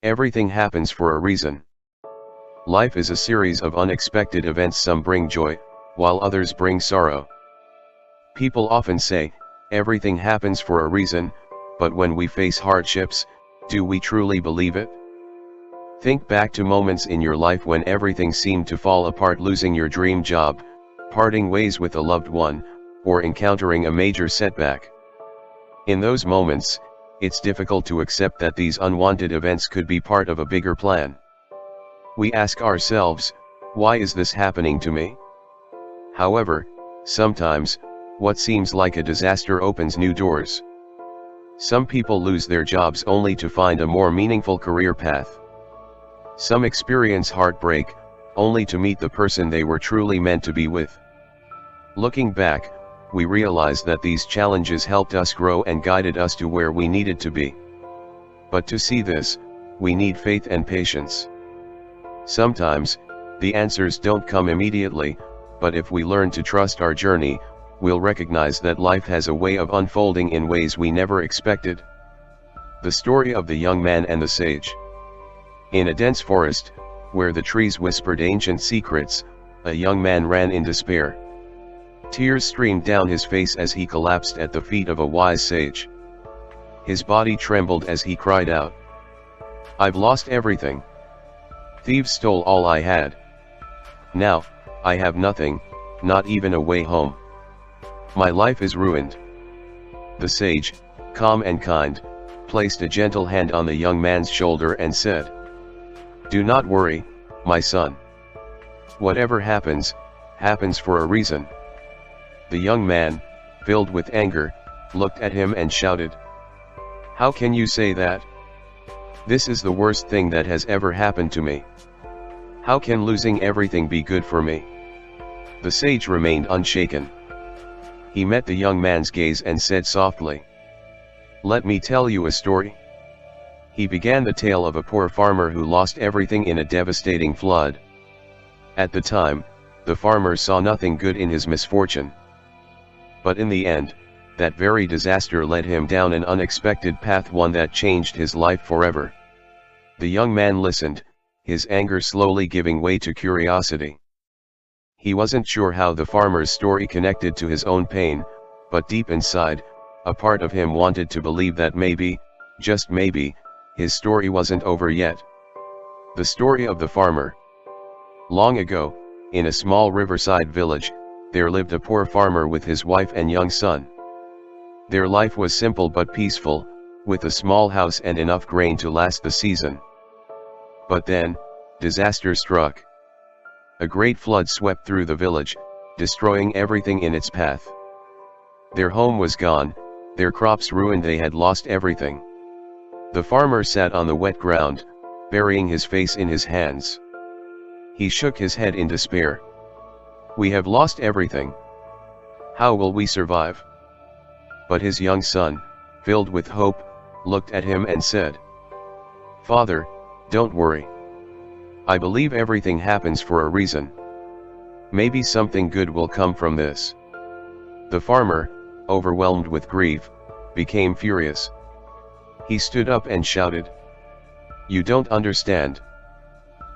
Everything happens for a reason. Life is a series of unexpected events. Some bring joy, while others bring sorrow. People often say, everything happens for a reason, but when we face hardships, do we truly believe it? Think back to moments in your life when everything seemed to fall apart: losing your dream job, parting ways with a loved one, or encountering a major setback. In those moments, it's difficult to accept that these unwanted events could be part of a bigger plan. We ask ourselves, why is this happening to me? However, sometimes, what seems like a disaster opens new doors. Some people lose their jobs only to find a more meaningful career path. Some experience heartbreak, only to meet the person they were truly meant to be with. Looking back, we realize that these challenges helped us grow and guided us to where we needed to be. But to see this, we need faith and patience. Sometimes, the answers don't come immediately, but if we learn to trust our journey, we'll recognize that life has a way of unfolding in ways we never expected. The story of the young man and the sage. In a dense forest, where the trees whispered ancient secrets, a young man ran in despair. Tears streamed down his face as he collapsed at the feet of a wise sage. His body trembled as he cried out, "I've lost everything. Thieves stole all I had. Now, I have nothing, not even a way home. My life is ruined." The sage, calm and kind, placed a gentle hand on the young man's shoulder and said, "Do not worry, my son. Whatever happens, happens for a reason." The young man, filled with anger, looked at him and shouted, "How can you say that? This is the worst thing that has ever happened to me. How can losing everything be good for me?" The sage remained unshaken. He met the young man's gaze and said softly, "Let me tell you a story." He began the tale of a poor farmer who lost everything in a devastating flood. At the time, the farmer saw nothing good in his misfortune. But in the end, that very disaster led him down an unexpected path, one that changed his life forever. The young man listened, his anger slowly giving way to curiosity. He wasn't sure how the farmer's story connected to his own pain, but deep inside, a part of him wanted to believe that maybe, just maybe, his story wasn't over yet. The story of the farmer. Long ago, in a small riverside village, there lived a poor farmer with his wife and young son. Their life was simple but peaceful, with a small house and enough grain to last the season. But then, disaster struck. A great flood swept through the village, destroying everything in its path. Their home was gone, their crops ruined, they had lost everything. The farmer sat on the wet ground, burying his face in his hands. He shook his head in despair. "We have lost everything. How will we survive?" But his young son, filled with hope, looked at him and said, "Father, don't worry. I believe everything happens for a reason. Maybe something good will come from this." The farmer, overwhelmed with grief, became furious. He stood up and shouted, "You don't understand.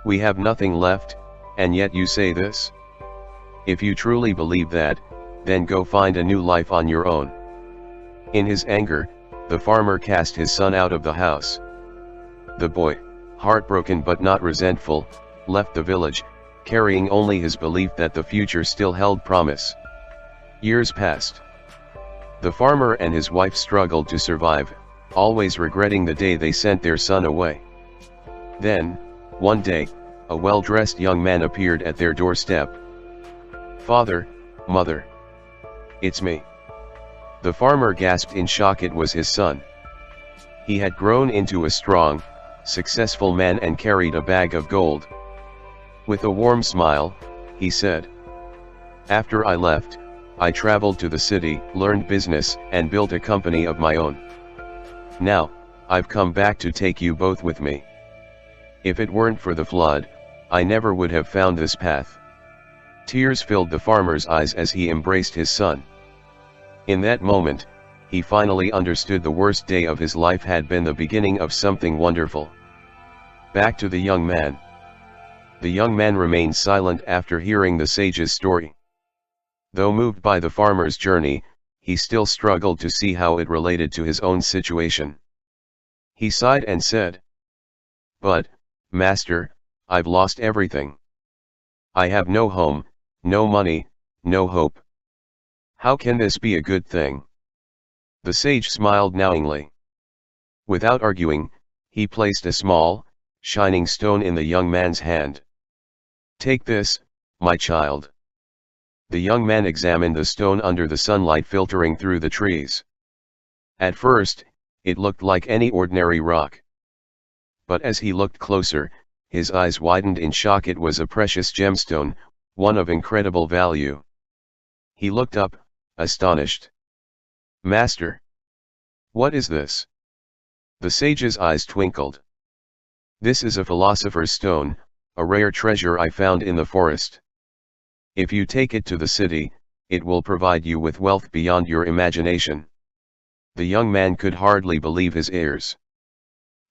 We have nothing left, and yet you say this? If you truly believe that, then go find a new life on your own." In his anger, the farmer cast his son out of the house. The boy, heartbroken but not resentful, left the village, carrying only his belief that the future still held promise. Years passed. The farmer and his wife struggled to survive, always regretting the day they sent their son away. Then, one day, a well-dressed young man appeared at their doorstep. "Father, mother. It's me." The farmer gasped in shock. It was his son. He had grown into a strong, successful man and carried a bag of gold. With a warm smile, he said, "After I left, I traveled to the city, learned business, and built a company of my own. Now, I've come back to take you both with me. If it weren't for the flood, I never would have found this path." Tears filled the farmer's eyes as he embraced his son. In that moment, he finally understood the worst day of his life had been the beginning of something wonderful. Back to the young man. The young man remained silent after hearing the sage's story. Though moved by the farmer's journey, he still struggled to see how it related to his own situation. He sighed and said, "But, master, I've lost everything. I have no home, no money, no hope. How can this be a good thing?" The sage smiled knowingly. Without arguing, he placed a small, shining stone in the young man's hand. "Take this, my child." The young man examined the stone under the sunlight filtering through the trees. At first, it looked like any ordinary rock. But as he looked closer, his eyes widened in shock. It was a precious gemstone, one of incredible value. He looked up, astonished. "Master, what is this?" The sage's eyes twinkled. "This is a philosopher's stone, a rare treasure I found in the forest. If you take it to the city, it will provide you with wealth beyond your imagination." The young man could hardly believe his ears.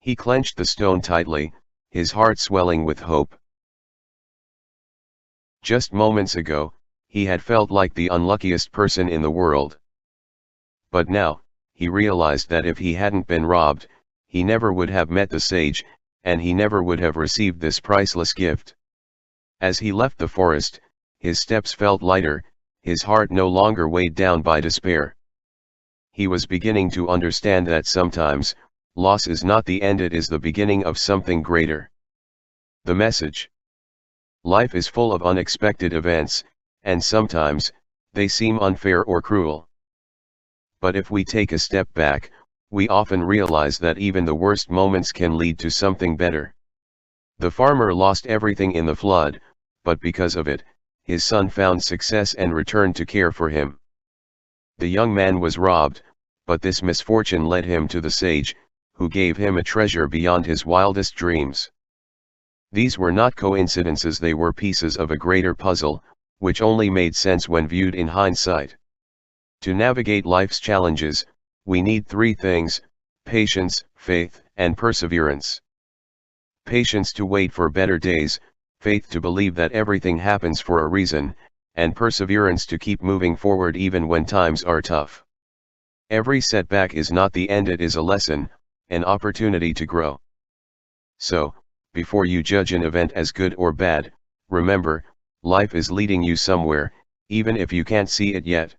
He clenched the stone tightly, his heart swelling with hope. Just moments ago, he had felt like the unluckiest person in the world. But now, he realized that if he hadn't been robbed, he never would have met the sage, and he never would have received this priceless gift. As he left the forest, his steps felt lighter, his heart no longer weighed down by despair. He was beginning to understand that sometimes, loss is not the end, it is the beginning of something greater. The message: life is full of unexpected events, and sometimes, they seem unfair or cruel. But if we take a step back, we often realize that even the worst moments can lead to something better. The farmer lost everything in the flood, but because of it, his son found success and returned to care for him. The young man was robbed, but this misfortune led him to the sage, who gave him a treasure beyond his wildest dreams. These were not coincidences, they were pieces of a greater puzzle, which only made sense when viewed in hindsight. To navigate life's challenges, we need three things: patience, faith, and perseverance. Patience to wait for better days, faith to believe that everything happens for a reason, and perseverance to keep moving forward even when times are tough. Every setback is not the end, it is a lesson, an opportunity to grow. So, before you judge an event as good or bad, remember, life is leading you somewhere, even if you can't see it yet.